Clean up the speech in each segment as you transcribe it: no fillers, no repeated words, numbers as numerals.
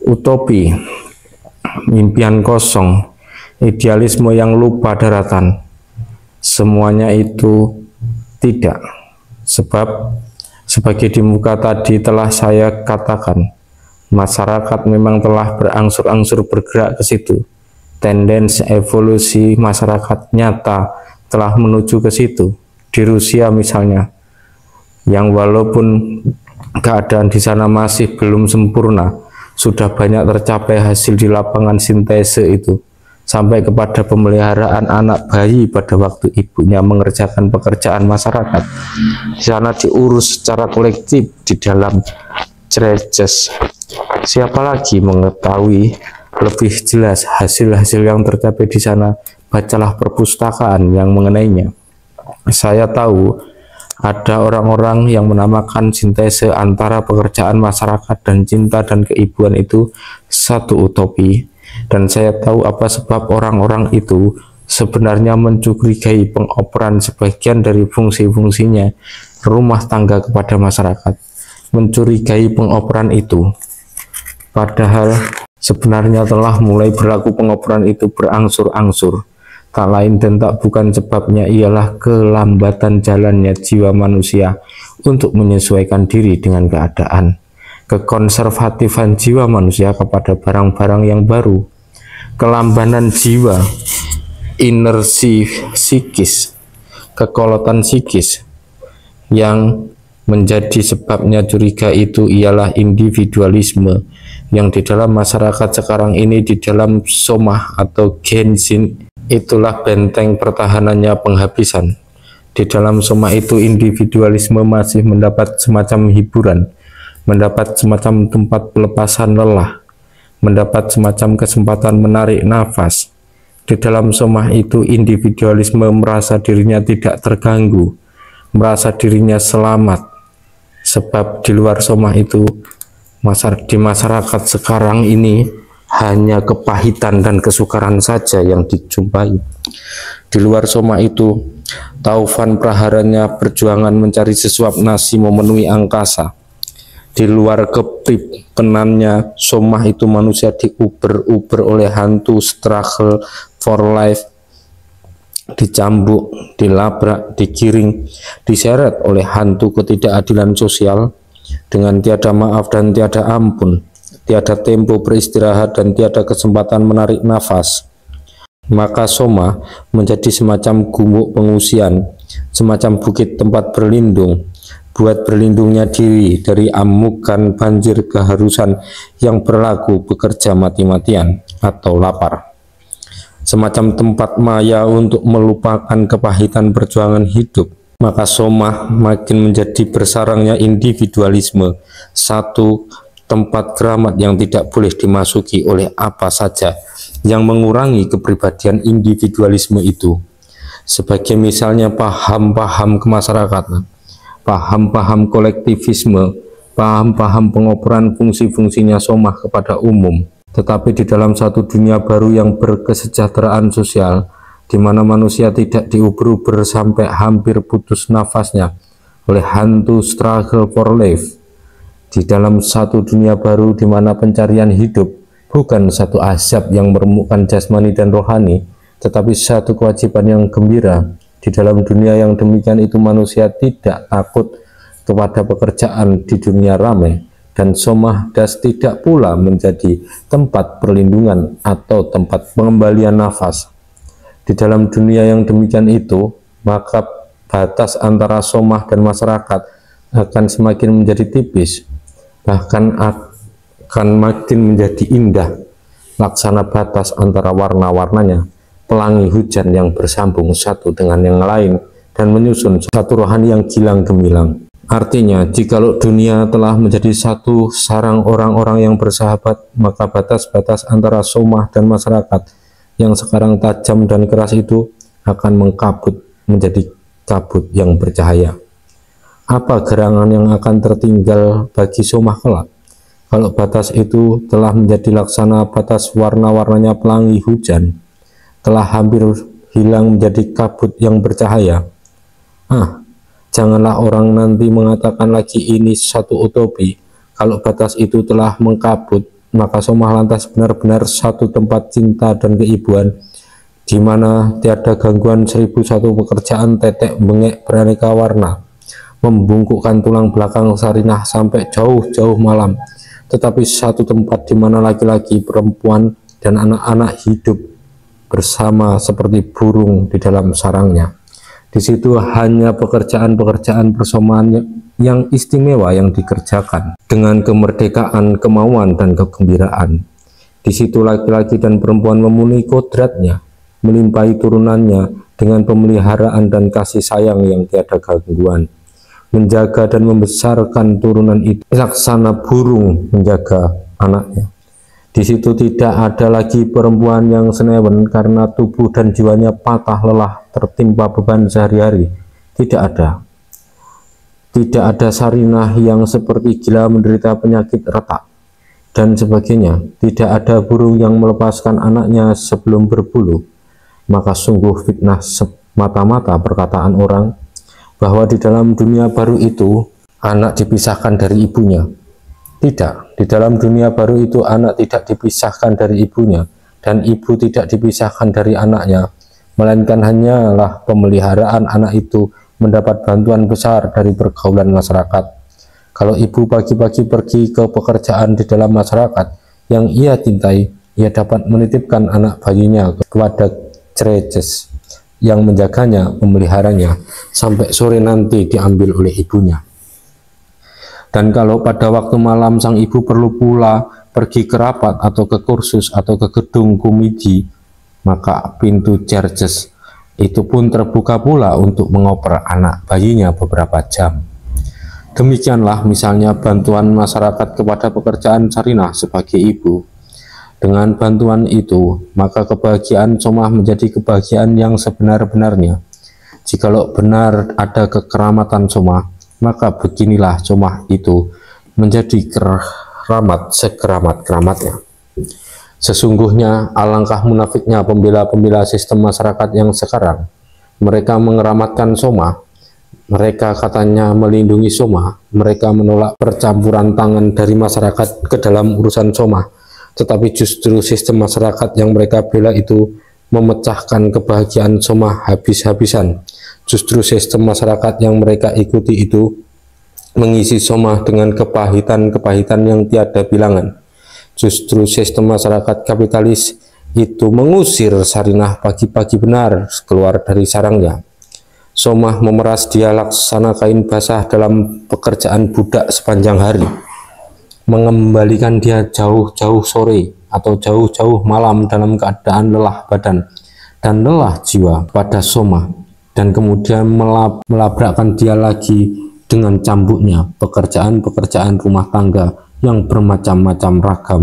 Utopi, impian kosong, idealisme yang lupa daratan, semuanya itu tidak. Sebab sebagai di muka tadi telah saya katakan, masyarakat memang telah berangsur-angsur bergerak ke situ. Tendensi evolusi masyarakat nyata telah menuju ke situ. Di Rusia misalnya, yang walaupun keadaan di sana masih belum sempurna, sudah banyak tercapai hasil di lapangan sintese itu, sampai kepada pemeliharaan anak bayi pada waktu ibunya mengerjakan pekerjaan masyarakat. Di sana diurus secara kolektif di dalam Cereces. Siapa lagi mengetahui lebih jelas hasil-hasil yang tercapai di sana? Bacalah perpustakaan yang mengenainya. Saya tahu ada orang-orang yang menamakan sintese antara pekerjaan masyarakat dan cinta dan keibuan itu satu utopi, dan saya tahu apa sebab orang-orang itu sebenarnya mencurigai pengoperan sebagian dari fungsi-fungsinya rumah tangga kepada masyarakat, mencurigai pengoperan itu, padahal sebenarnya telah mulai berlaku pengoperan itu berangsur-angsur. Tak lain dan tak bukan sebabnya ialah kelambatan jalannya jiwa manusia untuk menyesuaikan diri dengan keadaan, kekonservatifan jiwa manusia kepada barang-barang yang baru, kelambanan jiwa, inersi psikis, kekolotan psikis. Yang menjadi sebabnya curiga itu ialah individualisme yang di dalam masyarakat sekarang ini, di dalam somah atau gensin, itulah benteng pertahanannya penghabisan. Di dalam somah itu individualisme masih mendapat semacam hiburan, mendapat semacam tempat pelepasan lelah, mendapat semacam kesempatan menarik nafas. Di dalam somah itu individualisme merasa dirinya tidak terganggu, merasa dirinya selamat. Sebab di luar somah itu, di masyarakat sekarang ini, hanya kepahitan dan kesukaran saja yang dijumpai. Di luar somah itu, taufan praharanya perjuangan mencari sesuap nasi memenuhi angkasa. Di luar kepribkenannya somah itu, manusia diuber-uber oleh hantu struggle for life, dicambuk, dilabrak, digiring, diseret oleh hantu ketidakadilan sosial dengan tiada maaf dan tiada ampun, tiada tempo beristirahat dan tiada kesempatan menarik nafas. Maka soma menjadi semacam gumuk pengungsian, semacam bukit tempat berlindung, buat berlindungnya diri dari amukan banjir keharusan yang berlaku bekerja mati-matian atau lapar. Semacam tempat maya untuk melupakan kepahitan perjuangan hidup. Maka soma makin menjadi bersarangnya individualisme, satu tempat keramat yang tidak boleh dimasuki oleh apa saja yang mengurangi kepribadian individualisme itu. Sebagai misalnya paham-paham kemasyarakatan, paham-paham kolektivisme, paham-paham pengoperan fungsi-fungsinya somah kepada umum. Tetapi di dalam satu dunia baru yang berkesejahteraan sosial, di mana manusia tidak diuber-uber sampai hampir putus nafasnya oleh hantu struggle for life, di dalam satu dunia baru di mana pencarian hidup bukan satu azab yang meremukkan jasmani dan rohani, tetapi satu kewajiban yang gembira. Di dalam dunia yang demikian itu, manusia tidak takut kepada pekerjaan di dunia ramai, dan somah das tidak pula menjadi tempat perlindungan atau tempat pengembalian nafas. Di dalam dunia yang demikian itu, maka batas antara somah dan masyarakat akan semakin menjadi tipis, bahkan akan makin menjadi indah, laksana batas antara warna-warnanya, pelangi hujan yang bersambung satu dengan yang lain dan menyusun satu rohani yang gilang gemilang. Artinya, jikalau dunia telah menjadi satu sarang orang-orang yang bersahabat, maka batas-batas antara somah dan masyarakat yang sekarang tajam dan keras itu akan mengkabut menjadi kabut yang bercahaya. Apa gerangan yang akan tertinggal bagi somah kelak, kalau batas itu telah menjadi laksana batas warna-warnanya pelangi hujan, telah hampir hilang menjadi kabut yang bercahaya? Janganlah orang nanti mengatakan lagi ini satu utopi, kalau batas itu telah mengkabut maka Somah lantas benar-benar satu tempat cinta dan keibuan, di mana tiada gangguan 1001 pekerjaan tetek bengek beraneka warna, membungkukkan tulang belakang Sarinah sampai jauh-jauh malam, tetapi satu tempat di mana laki-laki, perempuan, dan anak-anak hidup bersama seperti burung di dalam sarangnya. Di situ hanya pekerjaan-pekerjaan persomaan yang istimewa yang dikerjakan dengan kemerdekaan, kemauan, dan kegembiraan. Di situ laki-laki dan perempuan memenuhi kodratnya, melimpahi turunannya dengan pemeliharaan dan kasih sayang yang tiada gangguan, menjaga dan membesarkan turunan itu laksana burung menjaga anaknya. Di situ tidak ada lagi perempuan yang senewen karena tubuh dan jiwanya patah lelah tertimpa beban sehari-hari. Tidak ada. Tidak ada Sarinah yang seperti gila menderita penyakit retak dan sebagainya. Tidak ada burung yang melepaskan anaknya sebelum berbulu. Maka sungguh fitnah semata-mata perkataan orang bahwa di dalam dunia baru itu anak dipisahkan dari ibunya. Tidak, di dalam dunia baru itu anak tidak dipisahkan dari ibunya dan ibu tidak dipisahkan dari anaknya, melainkan hanyalah pemeliharaan anak itu mendapat bantuan besar dari pergaulan masyarakat. Kalau ibu pagi-pagi pergi ke pekerjaan di dalam masyarakat yang ia cintai, ia dapat menitipkan anak bayinya kepada Cereces yang menjaganya, memeliharanya sampai sore nanti diambil oleh ibunya. Dan kalau pada waktu malam sang ibu perlu pula pergi ke rapat atau ke kursus atau ke gedung komidi, maka pintu Cereces itu pun terbuka pula untuk mengoper anak bayinya beberapa jam. Demikianlah misalnya bantuan masyarakat kepada pekerjaan Sarinah sebagai ibu. Dengan bantuan itu, maka kebahagiaan Somah menjadi kebahagiaan yang sebenar-benarnya. Jikalau benar ada kekeramatan Somah, maka beginilah Somah itu menjadi keramat sekeramat-keramatnya. Sesungguhnya alangkah munafiknya pembela-pembela sistem masyarakat yang sekarang. Mereka mengeramatkan Somah, mereka katanya melindungi Somah, mereka menolak percampuran tangan dari masyarakat ke dalam urusan Somah, tetapi justru sistem masyarakat yang mereka bela itu memecahkan kebahagiaan Somah habis-habisan. Justru sistem masyarakat yang mereka ikuti itu mengisi Somah dengan kepahitan-kepahitan yang tiada bilangan. Justru sistem masyarakat kapitalis itu mengusir Sarinah pagi-pagi benar keluar dari sarangnya. Somah memeras dia laksana kain basah dalam pekerjaan budak sepanjang hari, mengembalikan dia jauh-jauh sore atau jauh-jauh malam dalam keadaan lelah badan dan lelah jiwa pada Somah, dan kemudian melabrakkan dia lagi dengan cambuknya pekerjaan-pekerjaan rumah tangga yang bermacam-macam ragam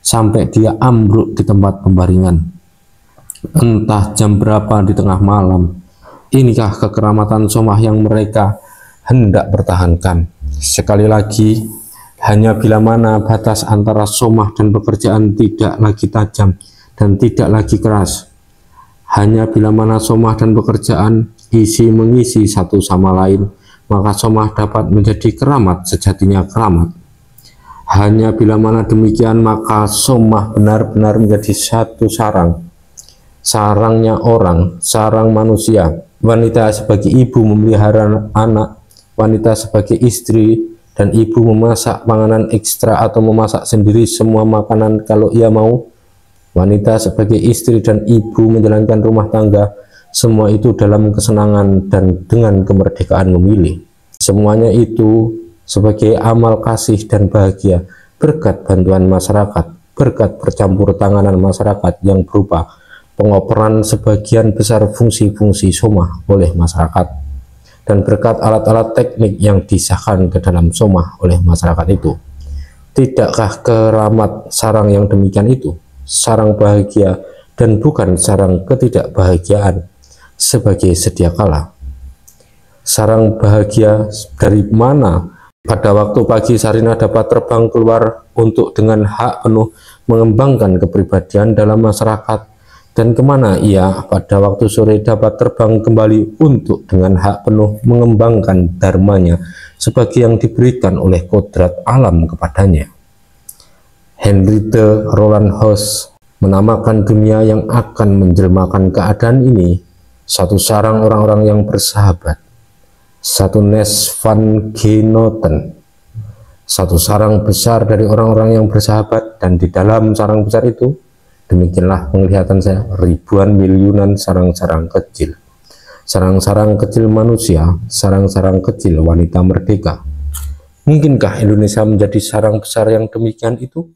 sampai dia ambruk di tempat pembaringan entah jam berapa di tengah malam. Inikah kekeramatan Somah yang mereka hendak pertahankan. Sekali lagi, hanya bila mana batas antara Somah dan pekerjaan tidak lagi tajam dan tidak lagi keras, hanya bila mana Somah dan pekerjaan isi mengisi satu sama lain, maka Somah dapat menjadi keramat sejatinya keramat. Hanya bila mana demikian, maka Somah benar-benar menjadi satu sarang. Sarangnya orang, sarang manusia. Wanita sebagai ibu memelihara anak, wanita sebagai istri dan ibu memasak panganan ekstra atau memasak sendiri semua makanan kalau ia mau. Wanita sebagai istri dan ibu menjalankan rumah tangga, semua itu dalam kesenangan dan dengan kemerdekaan memilih. Semuanya itu sebagai amal kasih dan bahagia berkat bantuan masyarakat, berkat percampur tanganan masyarakat yang berupa pengoperan sebagian besar fungsi-fungsi Somah oleh masyarakat, dan berkat alat-alat teknik yang disahkan ke dalam Somah oleh masyarakat itu. Tidakkah keramat sarang yang demikian itu? Sarang bahagia dan bukan sarang ketidakbahagiaan sebagai sedia kala. Sarang bahagia dari mana pada waktu pagi Sarinah dapat terbang keluar untuk dengan hak penuh mengembangkan kepribadian dalam masyarakat, dan kemana ia pada waktu sore dapat terbang kembali untuk dengan hak penuh mengembangkan dharmanya sebagai yang diberikan oleh kodrat alam kepadanya. Henriette Roland House menamakan dunia yang akan menjelmakan keadaan ini satu sarang orang-orang yang bersahabat, satu Nes van Genoten, satu sarang besar dari orang-orang yang bersahabat, dan di dalam sarang besar itu, demikianlah penglihatan saya, ribuan miliunan sarang-sarang kecil. Sarang-sarang kecil manusia, sarang-sarang kecil wanita merdeka. Mungkinkah Indonesia menjadi sarang besar yang demikian itu?